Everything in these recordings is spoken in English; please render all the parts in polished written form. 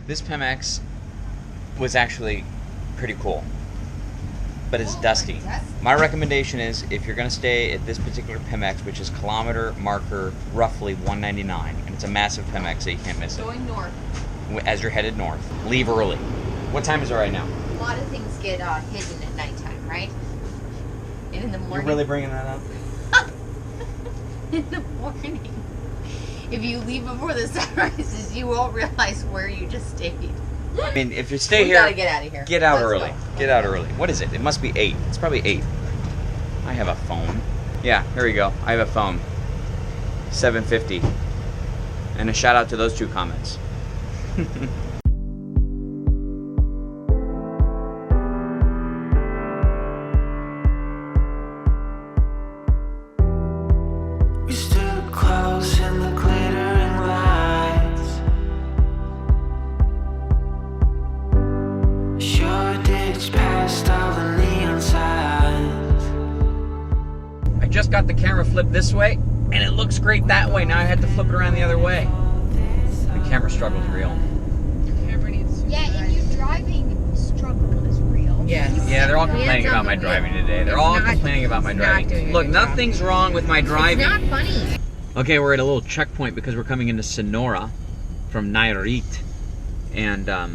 This Pemex was actually pretty cool, but it's dusty. My recommendation is, if you're going to stay at this particular Pemex, which is kilometer marker roughly 199, and it's a massive Pemex, so you can't miss it. Going north. As you're headed north, leave early. What time is it right now? A lot of things get hidden at nighttime, right? And in the morning. You're really bringing that up? In the morning. If you leave before the sun rises, you won't realize where you just stayed. I mean, if you stay we here, gotta get out of here. Get out Let's early. go. Get out early. What is it? It must be 8. It's probably 8. I have a phone. Yeah, here we go. I have a phone. 750. And a shout out to those 2 comments. We stood close in the glittering lights. Sure ditch past all the neon signs. I just got the camera flipped this way, and it looks great that way. Now I had to flip it around the other way. The camera struggle's real. Yeah, and your driving struggle is real. Yes. Yeah, they're all complaining about my driving today. They're all complaining about my driving. Look, nothing's wrong with my driving. It's not funny. Okay, we're at a little checkpoint because we're coming into Sonora from Nayarit. And I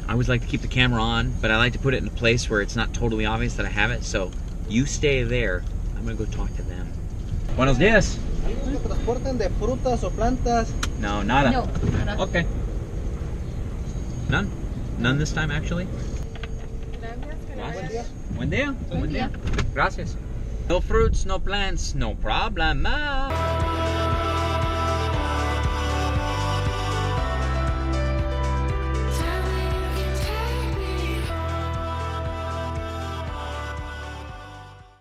always like to keep the camera on, but I like to put it in a place where it's not totally obvious that I have it. So you stay there. I'm going to go talk to them. Buenos dias. ¿Transportan de frutas o plantas? No, nada. No, nada. Okay. None? None this time, actually? Gracias. Buen día. Buen día. Gracias. No fruits, no plants, no problem.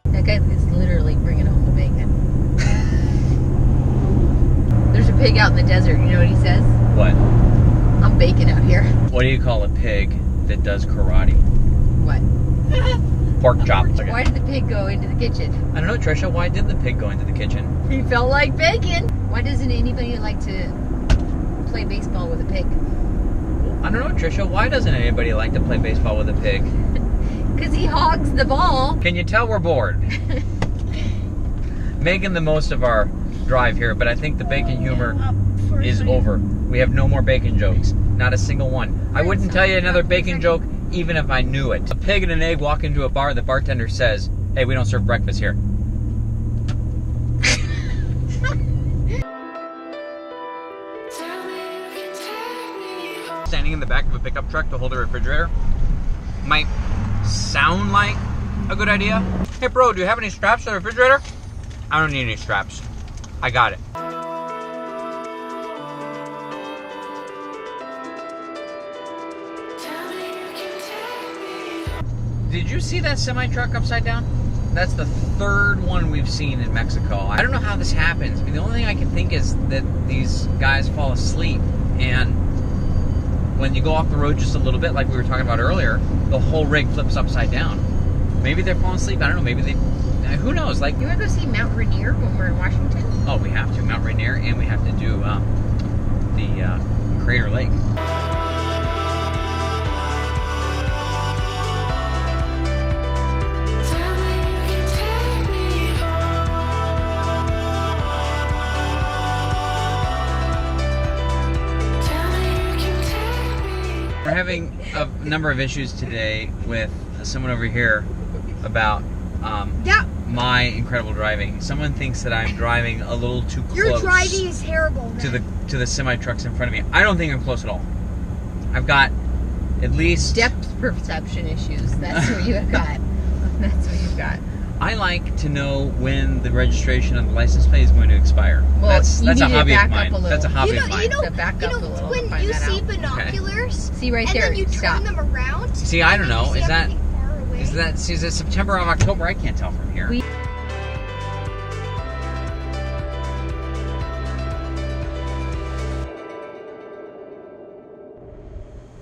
That guy is literally bringing home the bacon. There's a pig out in the desert. You know what he says? What? I'm baking out here. What do you call a pig that does karate? What? Pork chop. Why did the pig go into the kitchen? I don't know, Trisha. Why did the pig go into the kitchen? He felt like bacon. Why doesn't anybody like to play baseball with a pig? I don't know, Trisha. Why doesn't anybody like to play baseball with a pig? Because he hogs the ball. Can you tell we're bored? Making the most of our drive here, but I think the bacon humor is over. We have no more bacon jokes. Not a single one. I wouldn't tell you another bacon joke even if I knew it. A pig and an egg walk into a bar, the bartender says, "Hey, we don't serve breakfast here." Standing in the back of a pickup truck to hold a refrigerator might sound like a good idea. Hey bro, do you have any straps for the refrigerator? I don't need any straps. I got it. Did you see that semi-truck upside down? That's the 3rd one we've seen in Mexico. I don't know how this happens. I mean, the only thing I can think is that these guys fall asleep, and when you go off the road just a little bit, like we were talking about earlier, the whole rig flips upside down. Maybe they're falling asleep. I don't know. Maybe they... Who knows? Like, You want to go see Mount Rainier when we're in Washington? oh, we have to. Mount Rainier, and we have to do the Crater Lake. We're having a number of issues today with someone over here about my incredible driving. Someone thinks that I'm driving a little too close. Your driving is terrible. To the semi trucks in front of me. I don't think I'm close at all. I've got at least Depth perception issues. That's what you have got. That's what you've got. I like to know when the registration on the license plate is going to expire. Well, that's you a need to hobby back of up mine. a little. That's a hobby of mine. So back up a little when and find you that see out. binoculars, See right and there. then you Stop. turn them around. See, I don't and then know. you see Is that everything far away. is it September or October? I can't tell from here.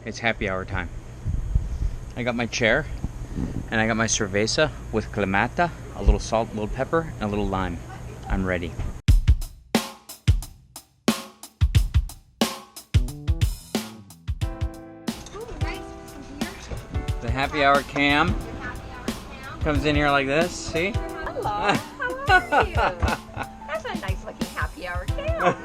It's happy hour time. I got my chair, and I got my cerveza with clemata, a little salt, a little pepper, and a little lime. I'm ready. The happy hour cam comes in here like this. See? Hello, how are you? That's a nice looking happy hour cam.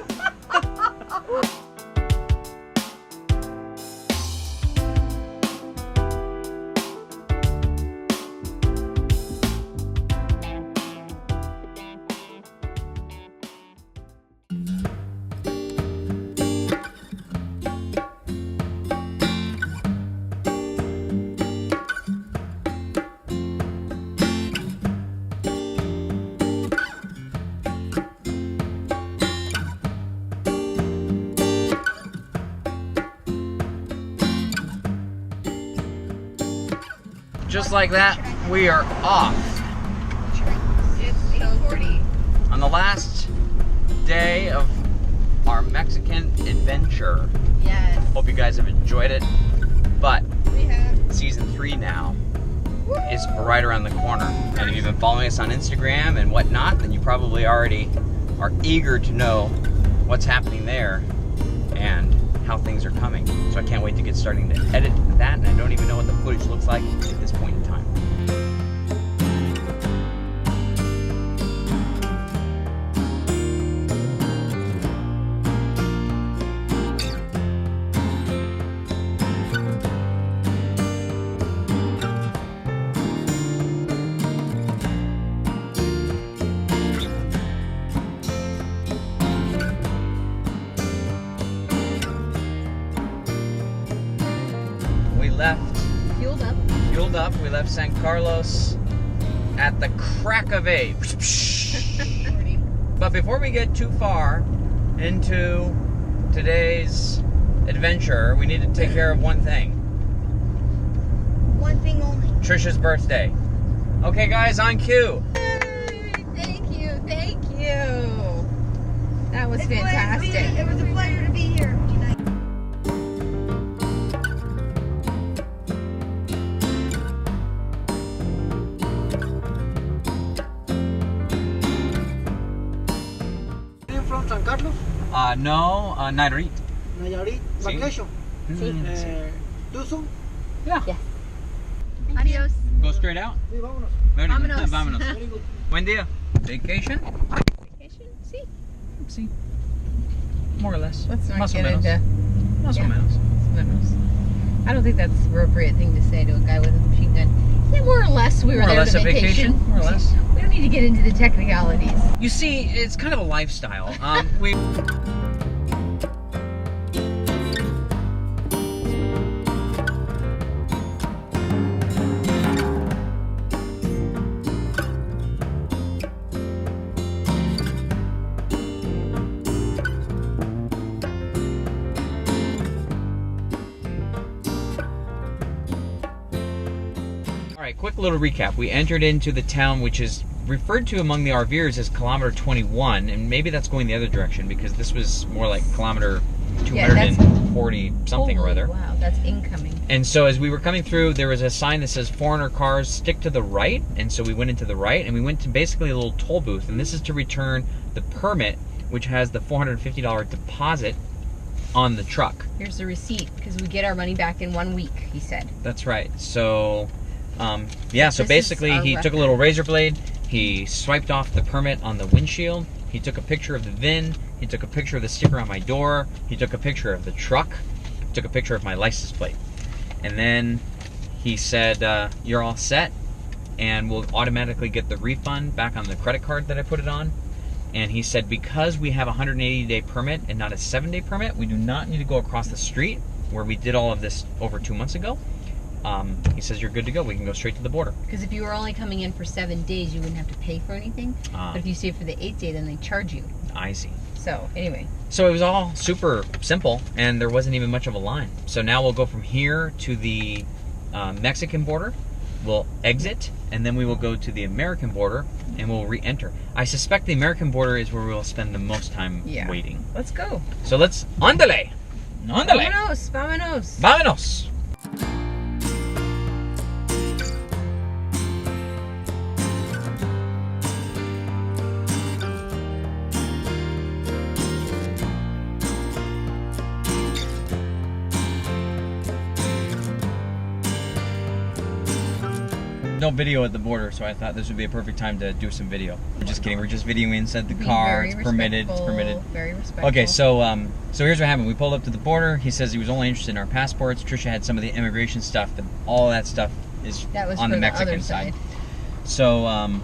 Just like that, we are off It's 8:40. on the last day of our Mexican adventure. Yes. Hope you guys have enjoyed it. But We have. season 3 now is right around the corner. And if you've been following us on Instagram and whatnot, then you probably already are eager to know what's happening there and how things are coming. So I can't wait to get starting to edit that, and I don't even know what the footage looks like at this point in time. Fueled up. We left San Carlos at the crack of 8. But before we get too far into today's adventure, we need to take care of one thing. One thing only. Trisha's birthday. Okay, guys, on cue. Thank you. Thank you. That was It fantastic. was a pleasure to be here tonight. You from San Carlos? No, Nayarit. Nayarit? Sí. Vacation? Too soon? Yeah. Adios. Go straight out. Sí, vámonos. Very good. Vámonos. Vámonos. Very good. Buen día. Vacation? Vacation? See? Sí. More or less. Let's not Más o get menos. into Más o Yeah. menos. I don't think that's the appropriate thing to say to a guy with a machine gun. Yeah, more or less. We were More or there less on a vacation. More or less. We don't need to get into the technicalities. You see, it's kind of a lifestyle. We. Alright, quick little recap. We entered into the town which is referred to among the RVers as kilometer 21, and maybe that's going the other direction because this was more like kilometer 240 something or Holy other. Wow, that's incoming. And so as we were coming through, there was a sign that says foreigner cars stick to the right, and so we went into the right, and we went to basically a little toll booth, and this is to return the permit, which has the $450 deposit on the truck. Here's the receipt because we get our money back in 1 week, he said. That's right. So, yeah, so This is basically our he took a record. little razor blade, he swiped off the permit on the windshield, he took a picture of the VIN, he took a picture of the sticker on my door, he took a picture of the truck, took a picture of my license plate. And then he said, you're all set, and we'll automatically get the refund back on the credit card that I put it on. And he said, because we have a 180-day permit and not a 7-day permit, we do not need to go across the street where we did all of this over 2 months ago. He says, you're good to go. We can go straight to the border. Because if you were only coming in for 7 days, you wouldn't have to pay for anything. But if you stay for the 8th day, then they charge you. I see. So, anyway. So it was all super simple, and there wasn't even much of a line. So now we'll go from here to the Mexican border. We'll exit, and then we will go to the American border, and we'll re-enter. I suspect the American border is where we'll spend the most time waiting. Let's go. So let's... Ándale! Ándale! Vámonos, vámonos. Vámonos! no video at the border, so I thought this would be a perfect time to do some video. We're just kidding. We're just videoing inside the car. It's permitted. It's permitted. Very respectful. Okay, so here's what happened. We pulled up to the border. He says he was only interested in our passports. Trisha had some of the immigration stuff, but all that stuff is on the Mexican side. So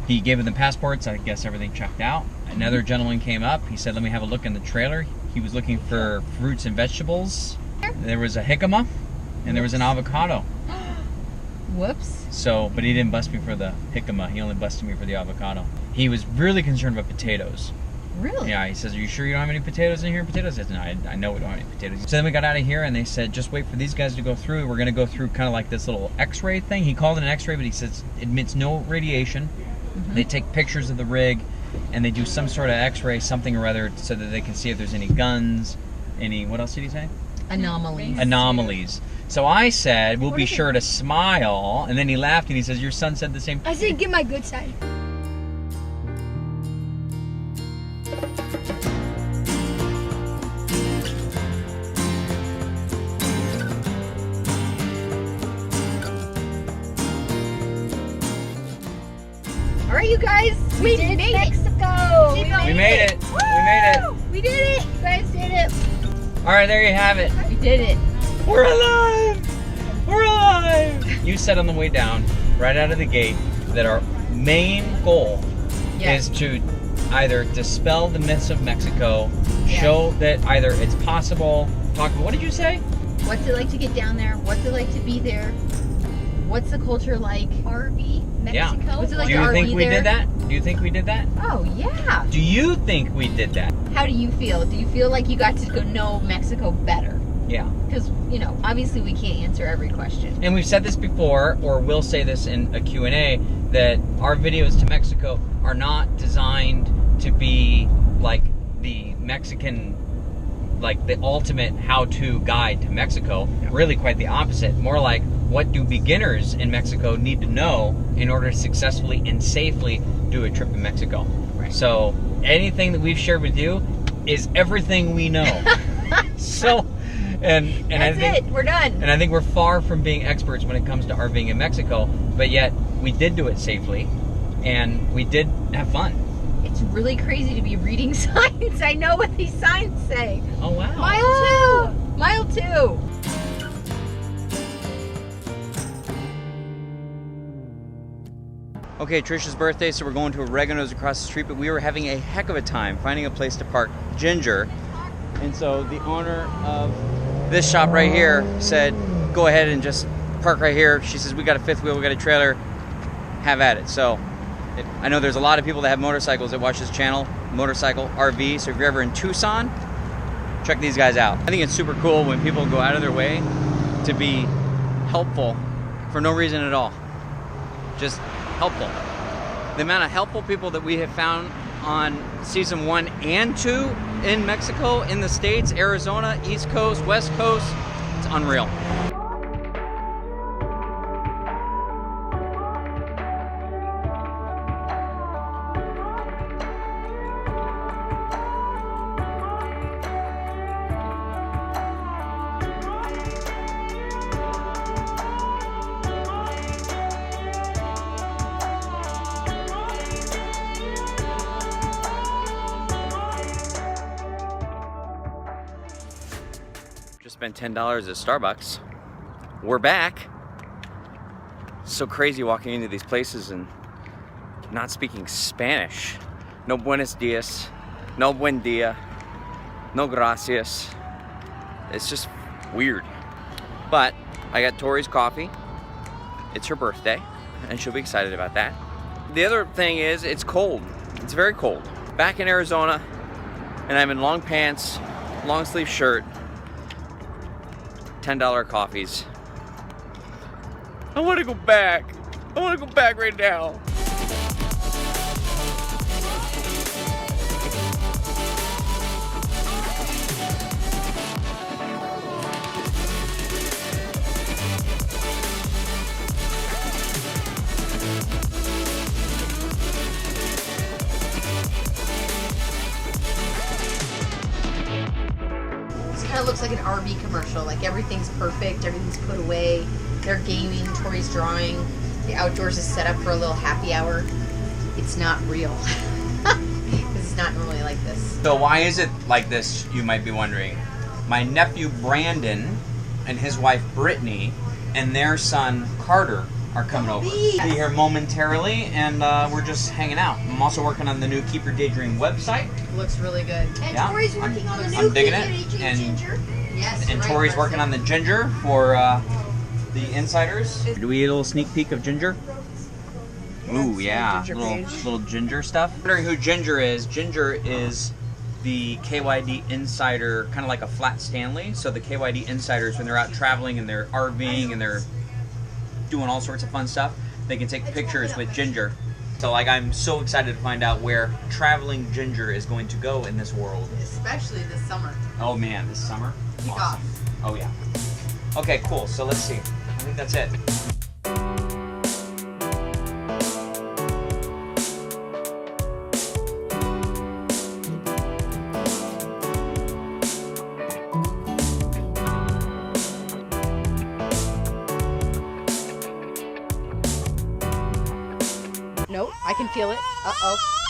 he gave them the passports. I guess everything checked out. Another gentleman came up. He said, let me have a look in the trailer. He was looking for fruits and vegetables. There was a jicama, and there was an avocado. Whoops. So, but he didn't bust me for the jicama. He only busted me for the avocado. He was really concerned about potatoes. Really? Yeah, he says, are you sure you don't have any potatoes in here? Potatoes? I said, no, I know we don't have any potatoes. So then we got out of here, and they said, just wait for these guys to go through. We're going to go through kind of like this little x-ray thing. He called it an x-ray, but he says it admits no radiation. Mm-hmm. They take pictures of the rig, and they do some sort of x-ray, something or other, so that they can see if there's any guns, any, what else did he say? Anomalies. So I said, we'll be sure to smile, and then he laughed, and he says, your son said the same thing. I said, get my good side. All right, you guys, we did Mexico. We made it. Woo! We made it. We did it. You guys did it. All right, there you have it. We did it. We're alive. We're alive. You said on the way down, right out of the gate, that our main goal is to either dispel the myths of Mexico, show that either it's possible, talk, what did you say? What's it like to get down there? What's it like to be there? What's the culture like? RV Mexico. Yeah. What's it like Do you to think RV we there? did that? Do you think we did that? Oh, yeah. Do you think we did that? How do you feel? Do you feel like you got to go know Mexico better? Yeah. Because, you know, obviously we can't answer every question. And we've said this before, or we'll say this in a Q&A, that our videos to Mexico are not designed to be like the Mexican, like the ultimate how-to guide to Mexico. Really quite the opposite. More like, what do beginners in Mexico need to know in order to successfully and safely do a trip in Mexico? Right. So anything that we've shared with you is everything we know. So, and That's I think it. We're done. And I think we're far from being experts when it comes to RVing in Mexico, but yet we did do it safely, and we did have fun. It's really crazy to be reading signs. I know what these signs say. Oh, wow. Mile 2. Okay, Trisha's birthday, so we're going to Oregano's across the street, but we were having a heck of a time finding a place to park Ginger. And so the owner of this shop right here said, go ahead and just park right here. She says, we got a fifth wheel, we got a trailer, have at it. So I know there's a lot of people that have motorcycles that watch this channel, Motorcycle RV. So if you're ever in Tucson, check these guys out. I think it's super cool when people go out of their way to be helpful for no reason at all. Just helpful. The amount of helpful people that we have found on season 1 and 2 in Mexico, in the States, Arizona, East Coast, West Coast, it's unreal. Just spent $10 at Starbucks. We're back. So crazy walking into these places and not speaking Spanish. No buenos dias, no buen dia, no gracias. It's just weird. But I got Tori's coffee. It's her birthday, and she'll be excited about that. The other thing is, it's cold. It's very cold. Back in Arizona, and I'm in long pants, long sleeve shirt, $10 coffees. I want to go back. I want to go back right now. Kind of looks like an RV commercial. Like everything's perfect, everything's put away. They're gaming, Tori's drawing. the outdoors is set up for a little happy hour. It's not real. It's not normally like this. So why is it like this, you might be wondering? My nephew Brandon and his wife Brittany and their son Carter are coming over. Be here momentarily, and we're just hanging out. I'm also working on the new Keep Your Daydream website. Looks really good. And Yeah, Tori's working on the new I'm digging it. KYD Ginger. Yes. And right, Tori's Marcia. working on the ginger for the insiders. Do we eat a little sneak peek of ginger? Ooh, yeah, little ginger stuff. Wondering who Ginger is? Ginger is the KYD Insider, kind of like a Flat Stanley. So the KYD Insiders, when they're out traveling and they're RVing and they're doing all sorts of fun stuff, they can take pictures with Ginger. So like, I'm so excited to find out where traveling Ginger is going to go in this world. Especially this summer. Oh man, this summer? Kick Awesome. off. Oh yeah. Okay, cool. So let's see. I think that's it. Nope, I can feel it. Uh-oh.